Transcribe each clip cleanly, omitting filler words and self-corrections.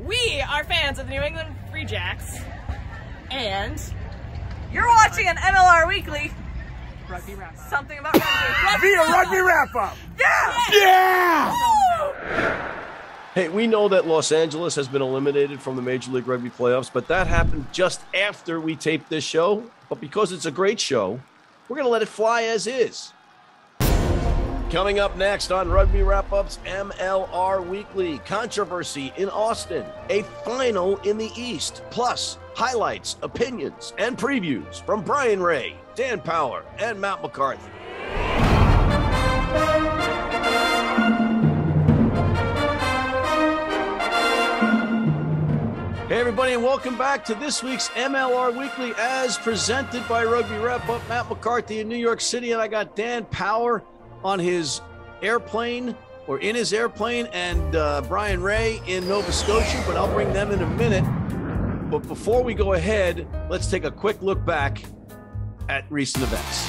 We are fans of the New England Free Jacks, and you're watching an MLR Weekly. Rugby wrap-up. Something about rugby. Via Rugby Wrap-Up. Yeah! Hey, we know that Los Angeles has been eliminated from the Major League Rugby playoffs, but that happened just after we taped this show. But because it's a great show, we're going to let it fly as is. Coming up next on Rugby Wrap-Up's MLR Weekly, controversy in Austin, a final in the East, plus highlights, opinions, and previews from Bryan Ray, Dan Power, and Matt McCarthy. Hey everybody, and welcome back to this week's MLR Weekly as presented by Rugby Wrap-Up. Matt McCarthy in New York City, and I got Dan Power on his airplane, or in his airplane, and Bryan Ray in Nova Scotia, but I'll bring them in a minute. But before we go ahead, let's take a quick look back at recent events.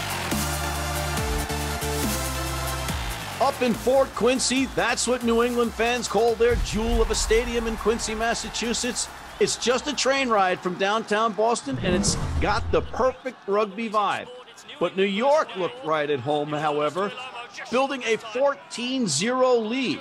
Up in Fort Quincy, that's what New England fans call their jewel of a stadium in Quincy, Massachusetts. It's just a train ride from downtown Boston, and it's got the perfect rugby vibe. But New York looked right at home, however, building a 14-0 lead.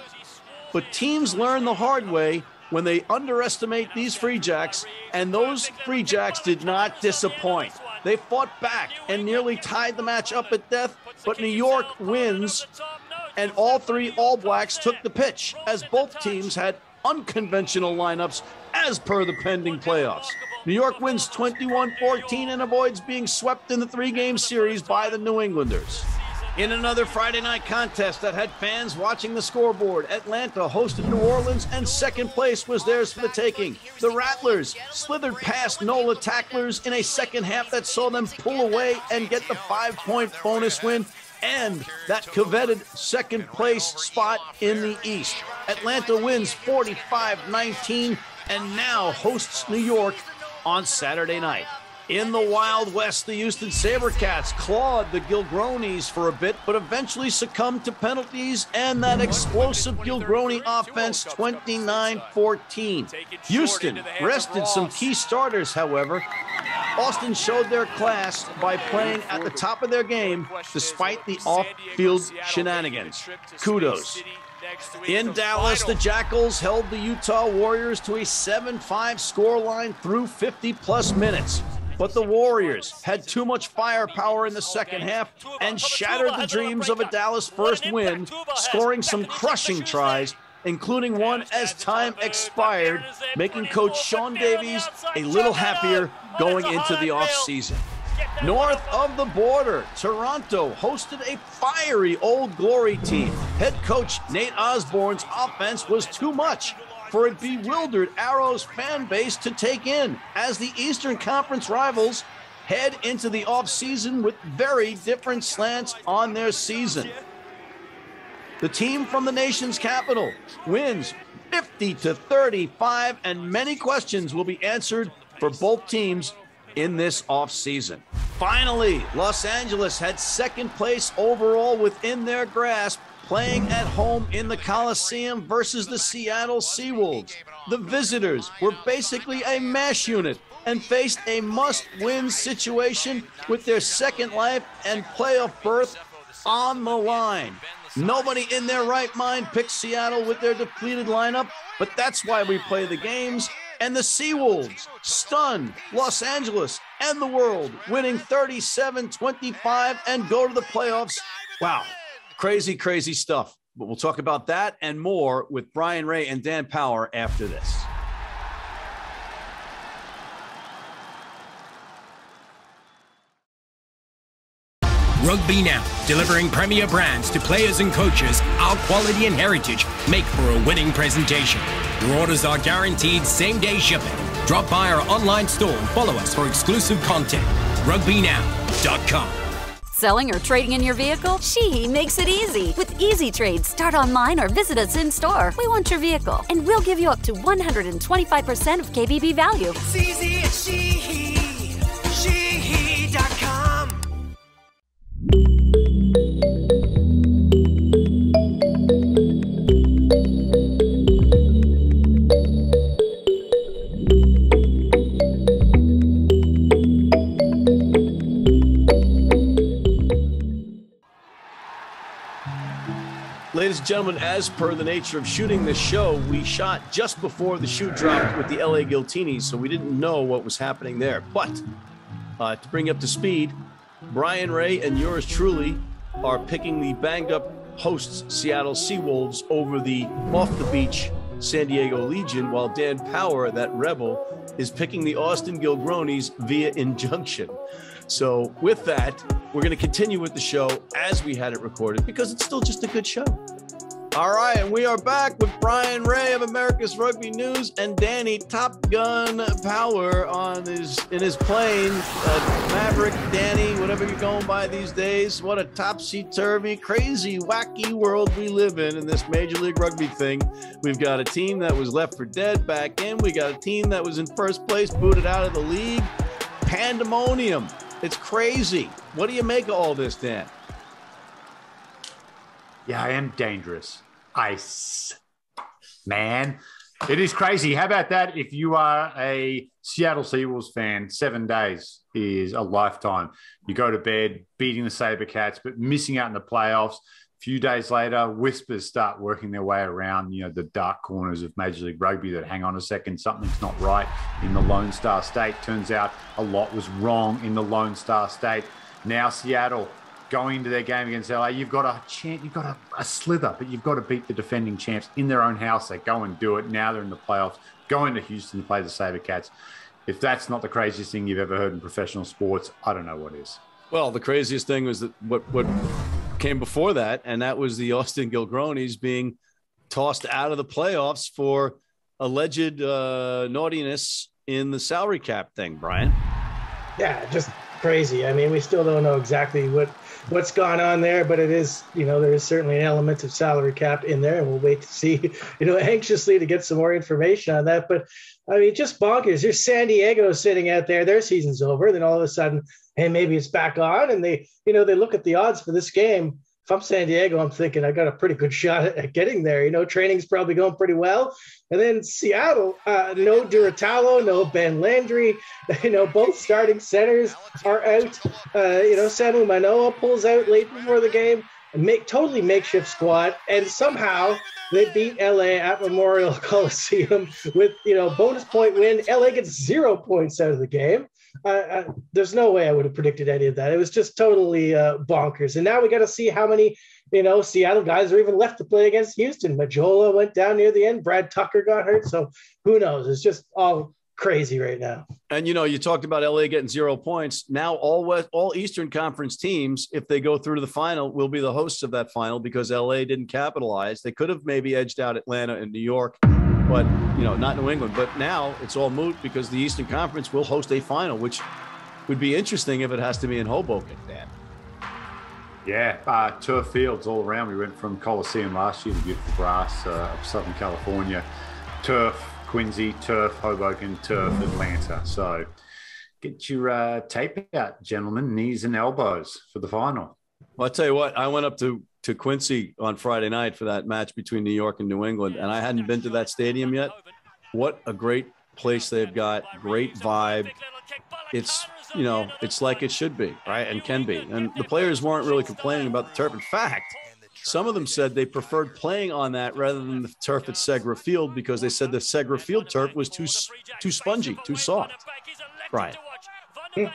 But teams learn the hard way when they underestimate these Free Jacks, and those Free Jacks did not disappoint. They fought back and nearly tied the match up at death, but New York wins, and all three All Blacks took the pitch, as both teams had unconventional lineups as per the pending playoffs. New York wins 21-14 and avoids being swept in the three-game series by the New Englanders. In another Friday night contest that had fans watching the scoreboard, Atlanta hosted New Orleans, and second place was theirs for the taking. The Ratlers slithered past NOLA tacklers in a second half that saw them pull away and get the 5-point bonus win and that coveted second place spot in the East. Atlanta wins 45-19 and now hosts New York on Saturday night. In the Wild West, the Houston SaberCats clawed the Gilgronis for a bit, but eventually succumbed to penalties and that explosive Gilgroni offense 29-14. Houston rested some key starters, however. Austin showed their class by playing at the top of their game despite the off-field shenanigans. Kudos. In Dallas, the Jackals held the Utah Warriors to a 7-5 scoreline through 50-plus minutes. But the Warriors had too much firepower in the second half and shattered the dreams of a Dallas first win, scoring some crushing tries, including one as time expired, making Coach Sean Davies a little happier going into the offseason. North of the border, Toronto hosted a fiery Old Glory team. Head coach Nate Osborne's offense was too much for a bewildered Arrows fan base to take in, as the Eastern Conference rivals head into the offseason with very different slants on their season. The team from the nation's capital wins 50-35, and many questions will be answered for both teams in this offseason. Finally, Los Angeles had second place overall within their grasp, playing at home in the Coliseum versus the Seattle Seawolves. The visitors were basically a mash unit and faced a must-win situation with their second life and playoff berth on the line. Nobody in their right mind picked Seattle with their depleted lineup, but that's why we play the games. And the Seawolves stunned Los Angeles and the world, winning 37-25 and go to the playoffs. Wow. Crazy, crazy stuff. But we'll talk about that and more with Bryan Ray and Dan Power after this. Rugby Now, delivering premier brands to players and coaches. Our quality and heritage make for a winning presentation. Your orders are guaranteed same-day shipping. Drop by our online store and follow us for exclusive content. RugbyNow.com. Selling or trading in your vehicle? Sheehy makes it easy. With Easy Trade, start online or visit us in store. We want your vehicle, and we'll give you up to 125% of KBB value. It's easy at Sheehy. Sheehy.com. ladies and gentlemen, as per the nature of shooting this show, we shot just before the shoe dropped with the L.A. Giltinis, so we didn't know what was happening there. But to bring you up to speed, Bryan Ray and yours truly are picking the banged-up hosts Seattle Seawolves over the off-the-beach San Diego Legion, while Dan Power, that rebel, is picking the Austin Gilgronis via injunction. So with that, we're going to continue with the show as we had it recorded because it's still just a good show. All right, and we are back with Bryan Ray of America's Rugby News and Danny Top Gun Power in his plane. Maverick, Danny, whatever you're going by these days. What a topsy-turvy, crazy, wacky world we live in this Major League Rugby thing. We've got a team that was left for dead back in. We got a team that was in first place, booted out of the league. Pandemonium. It's crazy. What do you make of all this, Dan? Yeah, I am dangerous. Ice. Man, it is crazy. How about that? If you are a Seattle Seawolves fan, 7 days is a lifetime. You go to bed beating the Sabercats, but missing out in the playoffs. A few days later, whispers start working their way around, the dark corners of Major League Rugby that hang on a second, something's not right in the Lone Star State. Turns out a lot was wrong in the Lone Star State. Now Seattle going into their game against LA, you've got a chance, you've got a slither, but you've got to beat the defending champs in their own house. They go and do it. Now they're in the playoffs, going to Houston to play the Sabercats. If that's not the craziest thing you've ever heard in professional sports, I don't know what is. Well, the craziest thing was that what came before that, and that was the Austin Gilgronis being tossed out of the playoffs for alleged naughtiness in the salary cap thing, Brian. Yeah, just crazy. I mean, we still don't know exactly what's gone on there, but it is, there is certainly an element of salary cap in there, and we'll wait to see, anxiously to get some more information on that. But I mean, just bonkers. There's San Diego sitting out there, their season's over. Then all of a sudden, hey, maybe it's back on. And they look at the odds for this game. If I'm San Diego, I'm thinking I got a pretty good shot at getting there. Training's probably going pretty well. And then Seattle, no Duratalo, no Ben Landry, both starting centers are out. Samu Manoa pulls out late before the game, totally makeshift squad. And somehow they beat LA at Memorial Coliseum with, bonus point win. LA gets 0 points out of the game. There's no way I would have predicted any of that. It was just totally bonkers. And now we got to see how many, Seattle guys are even left to play against Houston. Majola went down near the end. Brad Tucker got hurt. So who knows? It's just all crazy right now. And, you talked about LA getting 0 points. Now all Eastern Conference teams, if they go through to the final, will be the hosts of that final because LA didn't capitalize. They could have maybe edged out Atlanta and New York, but, not New England. But now it's all moot because the Eastern Conference will host a final, which would be interesting if it has to be in Hoboken, Dan. Yeah, turf fields all around. We went from Coliseum last year, the beautiful grass of Southern California. Turf, Quincy, turf, Hoboken, turf, Atlanta. So get your tape out, gentlemen, knees and elbows for the final. Well, I'll tell you what, I went up to Quincy on Friday night for that match between New York and New England, and I hadn't been to that stadium yet. What a great place they've got, great vibe. It's, it's like it should be, right, and can be. And the players weren't really complaining about the turf. In fact, some of them said they preferred playing on that rather than the turf at Segra Field because they said the Segra Field turf was too spongy, too soft. Right.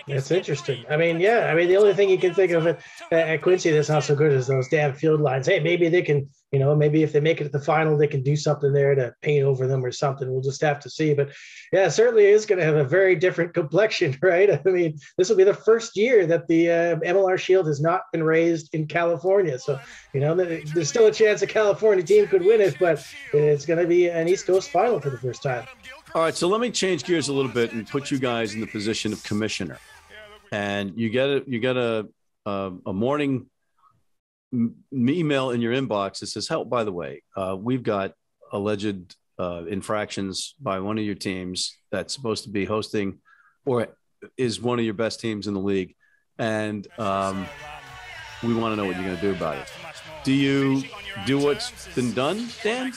That's interesting. I mean, the only thing you can think of at Quincy that's not so good is those damn field lines. Hey, maybe they can, maybe if they make it to the final, they can do something there to paint over them or something. We'll just have to see. But yeah, certainly is going to have a very different complexion, right? I mean, this will be the first year that the MLR Shield has not been raised in California. So, there's still a chance a California team could win it, but it's going to be an East Coast final for the first time. All right, so let me change gears a little bit and put you guys in the position of commissioner. And you get a morning email in your inbox that says, "Help! By the way, we've got alleged infractions by one of your teams that's supposed to be hosting, or is one of your best teams in the league, and we want to know what you're going to do about it." Do you do what's been done, Dan?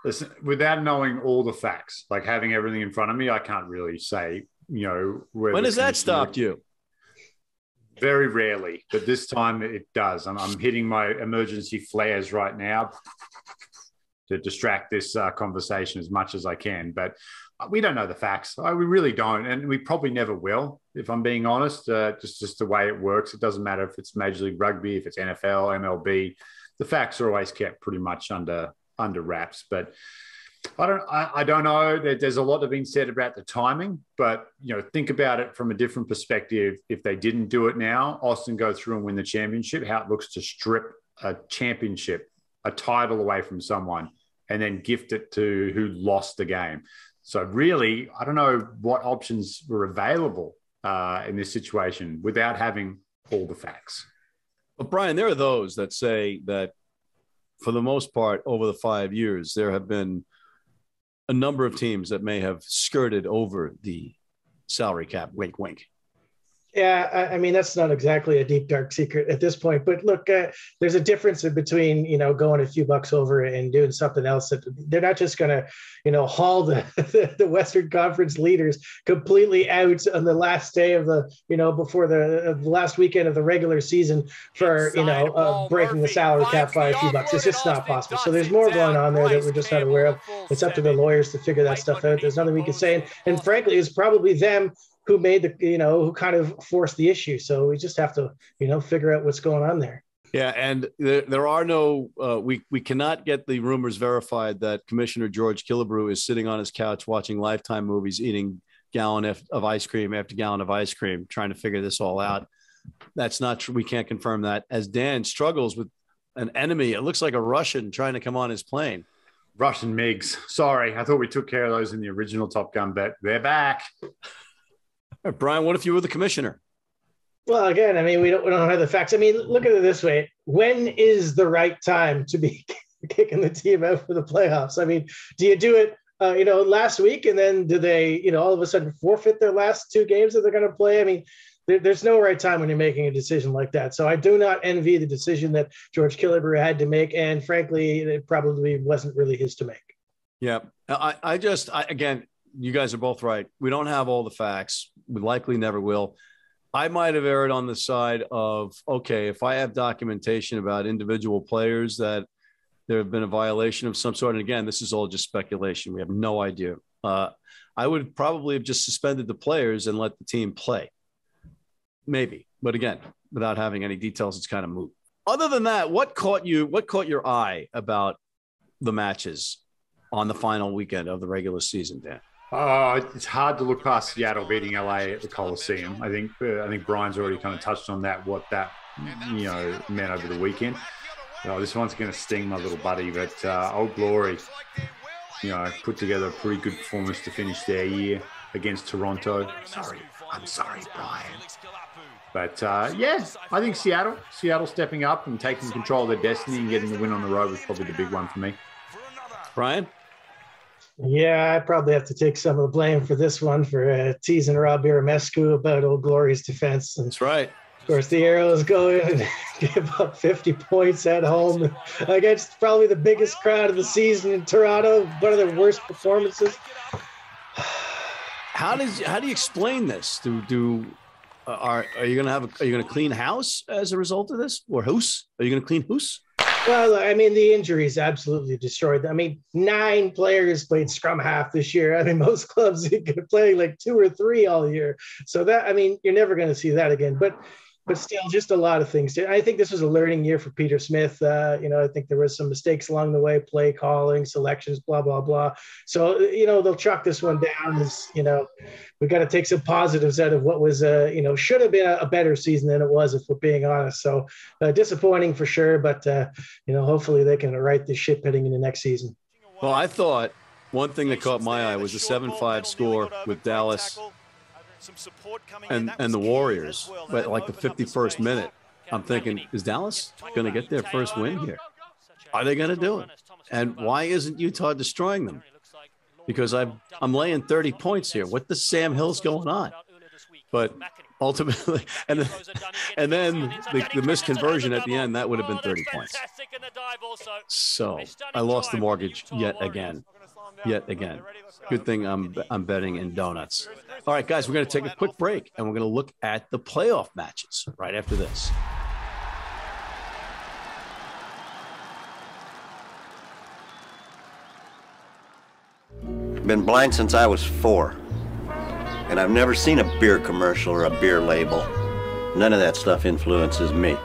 Listen, without knowing all the facts, like having everything in front of me, I can't really say, when has that stopped you? Very rarely, but this time it does. I'm hitting my emergency flares right now to distract this conversation as much as I can. But we don't know the facts. We really don't. And we probably never will, if I'm being honest. Just the way it works. It doesn't matter if it's Major League Rugby, if it's NFL, MLB. The facts are always kept pretty much under wraps. But I don't know. There's a lot that been said about the timing, but think about it from a different perspective. If they didn't do it now, Austin go through and win the championship, how it looks to strip a championship, a title away from someone, and then gift it to who lost the game. So really, I don't know what options were available in this situation without having all the facts. But Brian, there are those that say that for the most part, over the 5 years, there have been a number of teams that may have skirted over the salary cap. Wink, wink. Yeah, I mean, that's not exactly a deep, dark secret at this point. But look, there's a difference between, going a few bucks over and doing something else. That they're not just going to, haul the Western Conference leaders completely out on the last day of the, before the last weekend of the regular season for, breaking the salary cap by a few bucks. It's just not possible. So there's more going on there that we're just not aware of. It's up to the lawyers to figure that stuff out. There's nothing we can say. And frankly, it's probably them who made who kind of forced the issue. So we just have to, figure out what's going on there. Yeah. And there are no, we cannot get the rumors verified that Commissioner George Killebrew is sitting on his couch watching Lifetime movies, eating gallon of ice cream after gallon of ice cream, trying to figure this all out. That's not true. We can't confirm that. As Dan struggles with an enemy, it looks like a Russian trying to come on his plane. Russian MiGs. Sorry. I thought we took care of those in the original Top Gun, but they're back. All right, Brian, what if you were the commissioner? Well, again, I mean, we don't have the facts. I mean, look at it this way. When is the right time to be kicking the team out for the playoffs? I mean, do you do it, last week, and then do they, all of a sudden forfeit their last two games that they're going to play? I mean, there's no right time when you're making a decision like that. So I do not envy the decision that George Killebrew had to make. And frankly, it probably wasn't really his to make. Yeah. Again, you guys are both right. We don't have all the facts. We likely never will. I might have erred on the side of, okay, if I have documentation about individual players that there have been a violation of some sort, and again, this is all just speculation. We have no idea. I would probably have just suspended the players and let the team play. Maybe. But again, without having any details, it's kind of moot. Other than that, what caught your eye about the matches on the final weekend of the regular season, Dan? It's hard to look past Seattle beating L.A. at the Coliseum. I think Brian's already kind of touched on that, what that meant over the weekend. This one's going to sting my little buddy, but Old Glory, put together a pretty good performance to finish their year against Toronto. I'm sorry, Brian. But I think Seattle stepping up and taking control of their destiny and getting the win on the road was probably the big one for me. Brian? Yeah, I probably have to take some of the blame for this one for teasing Rob Iramescu about Old Glory's defense. And that's right. Of course, the Arrows go in and give up 50 points at home against probably the biggest crowd of the season in Toronto. One of their worst performances. How do you explain this? Are you going to clean house as a result of this, or hoose? Are you going to clean hoose? Well, I mean, the injuries absolutely destroyed them. I mean, 9 players played scrum half this year. I mean, most clubs are playing like 2 or 3 all year. So you're never going to see that again. But still, just a lot of things. I think this was a learning year for Peter Smith. I think there was some mistakes along the way, play calling, selections, blah, blah, blah. So, they'll chalk this one down as, we've got to take some positives out of what was, should have been a better season than it was, if we're being honest. So disappointing for sure, but, hopefully they can right this ship heading into next season. Well, I thought one thing that caught my eye was a 7-5 score with Dallas and the Warriors, but like the 51st minute, I'm thinking, is Dallas going to get their first win here? Are they going to do it? And why isn't Utah destroying them? Because I'm laying 30 points here. What the Sam Hill's going on? But ultimately, and then the misconversion at the end, that would have been 30 points. So I lost the mortgage yet again. Good thing I'm betting in donuts. All right, guys, we're going to take a quick break, and we're going to look at the playoff matches right after this. Been blind since I was 4. And I've never seen a beer commercial or a beer label. None of that stuff influences me.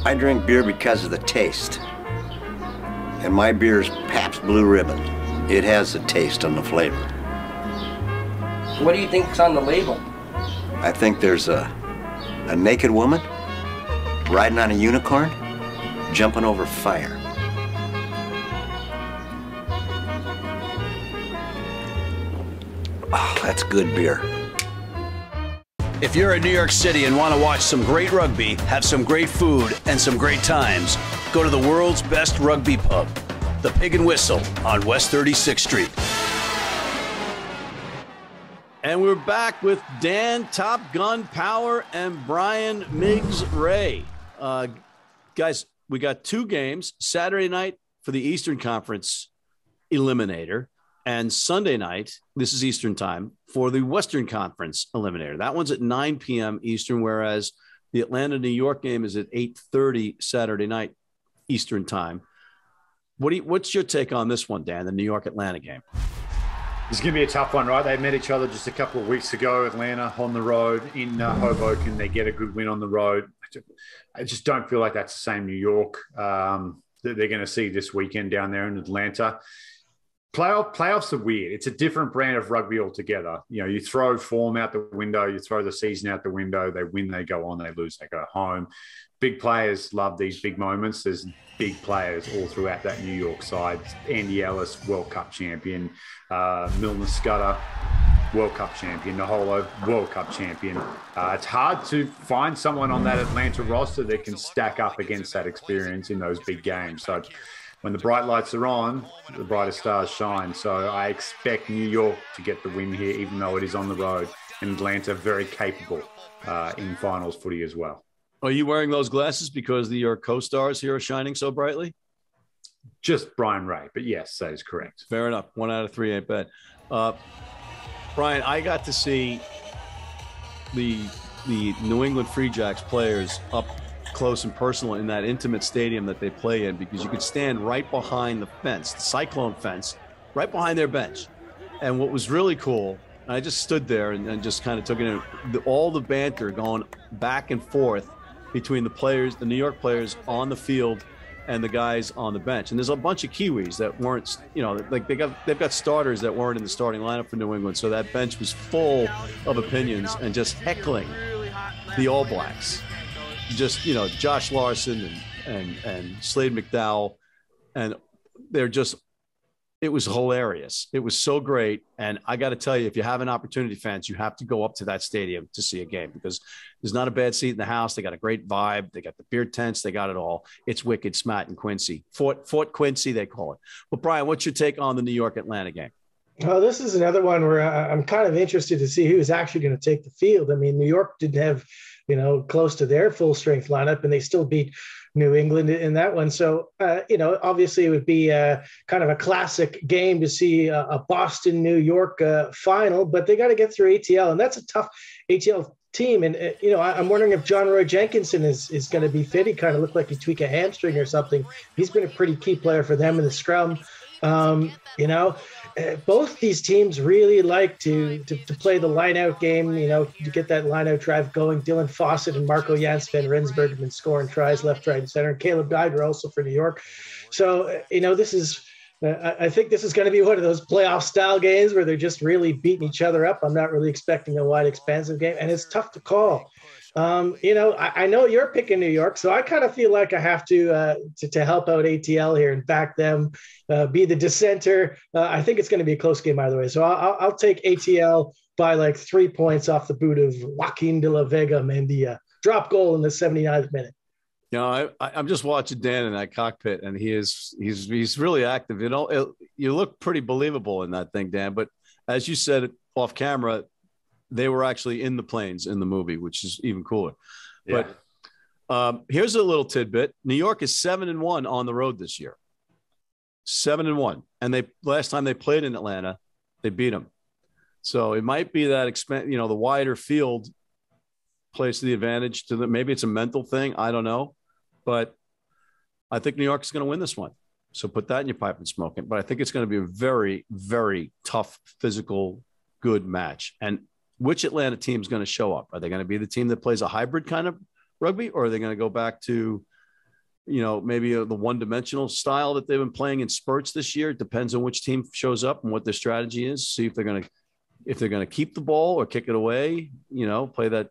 I drink beer because of the taste. And my beer's Pabst Blue Ribbon. It has the taste and the flavor. What do you think's on the label? I think there's a naked woman riding on a unicorn, jumping over fire. Oh, that's good beer. If you're in New York City and want to watch some great rugby, have some great food, and some great times, go to the world's best rugby pub, the Pig and Whistle on West 36th Street. And we're back with Dan Top Gun Power and Bryan Miggs Ray. Guys, we got 2 games, Saturday night for the Eastern Conference Eliminator, and Sunday night, this is Eastern time, for the Western Conference Eliminator. That one's at 9 p.m. Eastern, whereas the Atlanta-New York game is at 8:30 Saturday night Eastern time. What's your take on this one, Dan, the New York-Atlanta game? It's going to be a tough one, right? They met each other just a couple of weeks ago, Atlanta on the road in Hoboken. They get a good win on the road. I just don't feel like that's the same New York that they're going to see this weekend down there in Atlanta. Playoffs are weird. It's a different brand of rugby altogether. You know, you throw form out the window, you throw the season out the window. They win, they go on, they lose, they go home. Big players love these big moments. There's big players all throughout that New York side. Andy Ellis, World Cup champion. Milner Scudder, World Cup champion. Naholo, World Cup champion. It's hard to find someone on that Atlanta roster that can stack up against that experience in those big games. So when the bright lights are on, the brightest stars shine. So I expect New York to get the win here, even though it is on the road. And Atlanta very capable in finals footy as well. Are you wearing those glasses because your co-stars here are shining so brightly? Just Bryan Ray, but yes, that is correct. Fair enough. 1 out of 3 ain't bad. Bryan, I got to see the New England Free Jacks players up close and personal in that intimate stadium that they play in, because you could stand right behind the fence, the cyclone fence, right behind their bench. And what was really cool, I just stood there and just kind of took it in, all the banter going back and forth between the players, the New York players on the field and the guys on the bench. And there's a bunch of Kiwis that weren't, you know, like they've got starters that weren't in the starting lineup for New England. So that bench was full of opinions and just heckling the All Blacks. Just, you know, Josh Larson and Slade McDowell. And they're just, it was hilarious. It was so great. And I got to tell you, if you have an opportunity, fans, you have to go up to that stadium to see a game, because there's not a bad seat in the house. They got a great vibe. They got the beer tents. They got it all. It's wicked, Smat and Quincy. Fort Quincy, they call it. But Bryan, what's your take on the New York-Atlanta game? Well, this is another one where I'm kind of interested to see who's actually going to take the field. I mean, New York didn't have, you know, close to their full strength lineup, and they still beat New England in that one. So, you know, obviously it would be kind of a classic game to see a Boston, New York final, but they got to get through ATL, and that's a tough ATL team. And, you know, I'm wondering if John Roy Jenkinson is going to be fit. He kind of looked like he tweaked a hamstring or something. He's been a pretty key player for them in the scrum. You know, both these teams really like to play the line-out game, you know, to get that line-out drive going. Dylan Fawcett and Marco Jans van Rensburg have been scoring tries left, right, and center. And Caleb Geiger also for New York. So, you know, this is I think this is going to be one of those playoff-style games where they're just really beating each other up. I'm not really expecting a wide, expansive game, and it's tough to call. You know, I know you're picking New York, so I kind of feel like I have to help out ATL here and back them, be the dissenter. I think it's going to be a close game either way. So I'll take ATL by like 3 points off the boot of Joaquin de la Vega Mendia. Drop goal in the 79th minute. You know, I'm just watching Dan in that cockpit, and he's really active. You know, you look pretty believable in that thing, Dan. But as you said off camera, they were actually in the planes in the movie, which is even cooler. Yeah. But here's a little tidbit: New York is 7-1 on the road this year. 7-1, and last time they played in Atlanta, they beat them. So it might be that the wider field plays to the advantage to them. Maybe it's a mental thing. I don't know. But I think New York is going to win this one. So put that in your pipe and smoke it. But I think it's going to be a very, very tough, physical, good match. And which Atlanta team is going to show up? Are they going to be the team that plays a hybrid kind of rugby, or are they going to go back to, maybe the one-dimensional style that they've been playing in spurts this year? It depends on which team shows up and what their strategy is. See if they're going to keep the ball or kick it away. Play that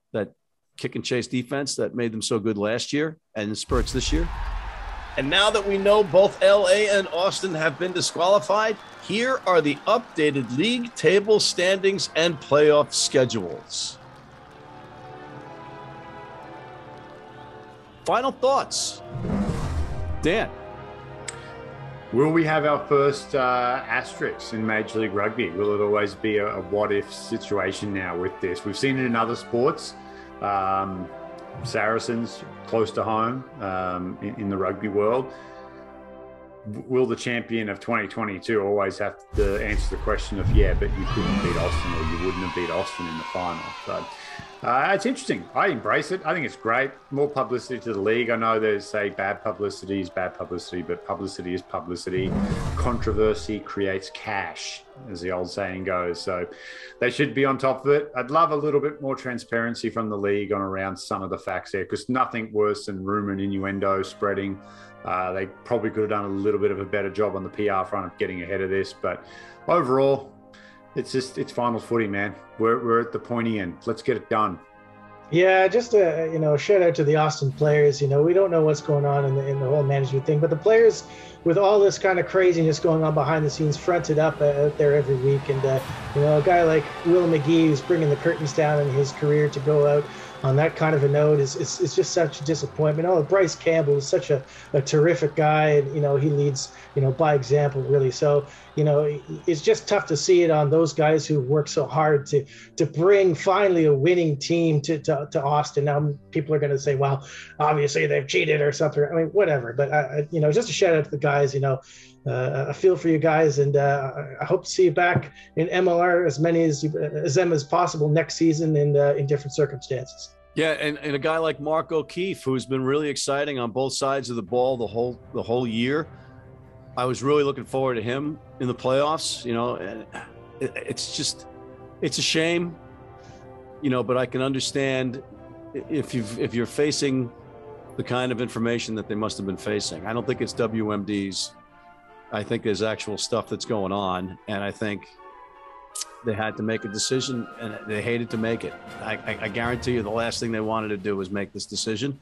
kick and chase defense that made them so good last year and in spurts this year. And now that we know both L.A. and Austin have been disqualified, here are the updated league table standings and playoff schedules. Final thoughts. Dan. Will we have our first asterisks in Major League Rugby? Will it always be a what-if situation now with this? We've seen it in other sports. Saracens close to home in the rugby world. Will the champion of 2022 always have to answer the question of, but you couldn't beat Austin, or you wouldn't have beat Austin in the final? So it's interesting. I embrace it. I think it's great. More publicity to the league. I know there's bad publicity is bad publicity, but publicity is publicity. Controversy creates cash, as the old saying goes. So they should be on top of it. I'd love a little bit more transparency from the league on around some of the facts there, because nothing worse than rumor and innuendo spreading. They probably could have done a little bit of a better job on the PR front of getting ahead of this. But overall, it's finals footy, man. We're at the pointy end. Let's get it done. Yeah, just a shout out to the Austin players. We don't know what's going on in the whole management thing, but the players, with all this kind of craziness going on behind the scenes, fronted up out there every week. And a guy like Will McGee, who's bringing the curtains down in his career, to go out on that kind of a note is just such a disappointment. Bryce Campbell is such a terrific guy, and he leads by example, really. So it's just tough to see it on those guys who work so hard to bring finally a winning team to Austin. Now people are going to say, well, obviously they've cheated or something. I mean, whatever. But just a shout out to the guys. I feel for you guys, and I hope to see you back in MLR, as many as them as possible next season in different circumstances. Yeah, and a guy like Mark O'Keefe, who's been really exciting on both sides of the ball the whole year. I was really looking forward to him in the playoffs. It's a shame, but I can understand if you're facing the kind of information that they must have been facing. I don't think it's WMDs. I think there's actual stuff that's going on, and I think they had to make a decision, and they hated to make it. I guarantee you the last thing they wanted to do was make this decision.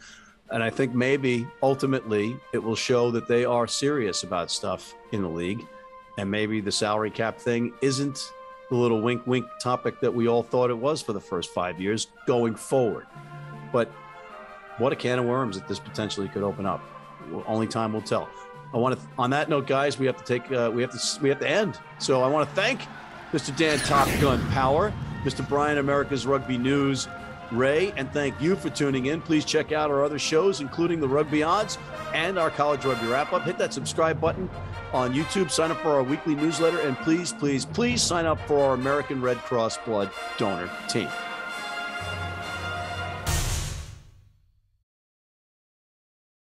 And I think maybe ultimately it will show that they are serious about stuff in the league. And maybe the salary cap thing isn't the little wink, wink topic that we all thought it was for the first 5 years going forward. But what a can of worms that this potentially could open up. Only time will tell. On that note, guys, we have to end. So I want to thank Mr. Dan Top Gun Power, Mr. Bryan America's Rugby News Ray, and thank you for tuning in. Please check out our other shows, including the Rugby Odds and our College Rugby Wrap-Up. Hit that subscribe button on YouTube. Sign up for our weekly newsletter, and please, please, please sign up for our American Red Cross Blood Donor Team.